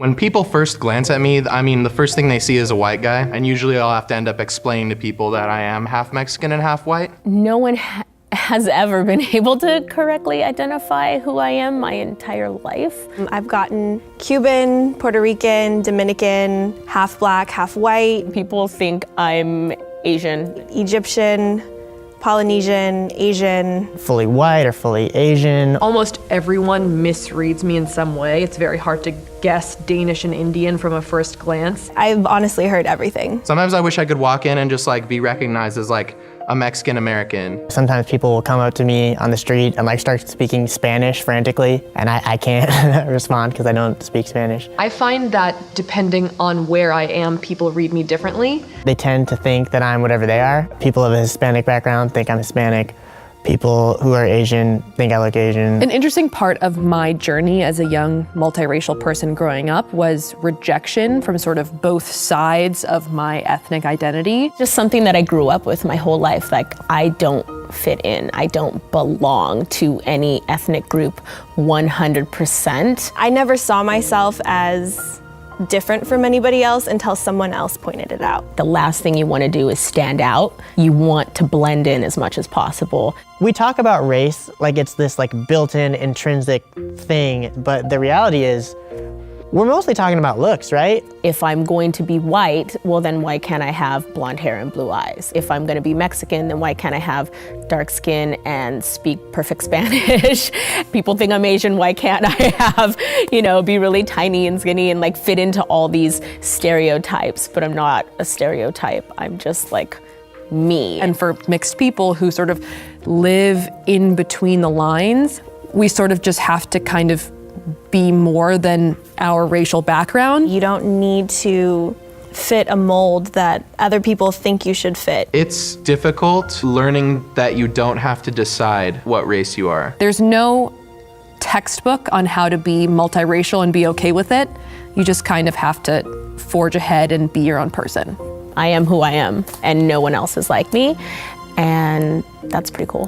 When people first glance at me, I mean, the first thing they see is a white guy, and usually I'll have to end up explaining to people that I am half Mexican and half white. No one has ever been able to correctly identify who I am my entire life. I've gotten Cuban, Puerto Rican, Dominican, half black, half white. People think I'm Asian. Egyptian, Polynesian, Asian. Fully white or fully Asian. Almost everyone misreads me in some way. It's very hard to guess Danish and Indian from a first glance. I've honestly heard everything. Sometimes I wish I could walk in and just like be recognized as like a Mexican American. Sometimes people will come up to me on the street and like start speaking Spanish frantically, and I can't respond because I don't speak Spanish. I find that depending on where I am, people read me differently. They tend to think that I'm whatever they are. People of a Hispanic background think I'm Hispanic. People who are Asian think I look Asian. An interesting part of my journey as a young multiracial person growing up was rejection from sort of both sides of my ethnic identity. Just something that I grew up with my whole life, like I don't fit in, I don't belong to any ethnic group 100%. I never saw myself as different from anybody else until someone else pointed it out. The last thing you want to do is stand out. You want to blend in as much as possible. We talk about race like it's this like built-in intrinsic thing, but the reality is we're mostly talking about looks, right? If I'm going to be white, well then why can't I have blonde hair and blue eyes? If I'm going to be Mexican, then why can't I have dark skin and speak perfect Spanish? People think I'm Asian, why can't I have, be really tiny and skinny and like fit into all these stereotypes? But I'm not a stereotype, I'm just like me. And for mixed people who sort of live in between the lines, we sort of just have to kind of be more than our racial background. You don't need to fit a mold that other people think you should fit. It's difficult learning that you don't have to decide what race you are. There's no textbook on how to be multiracial and be okay with it. You just kind of have to forge ahead and be your own person. I am who I am, and no one else is like me, and that's pretty cool.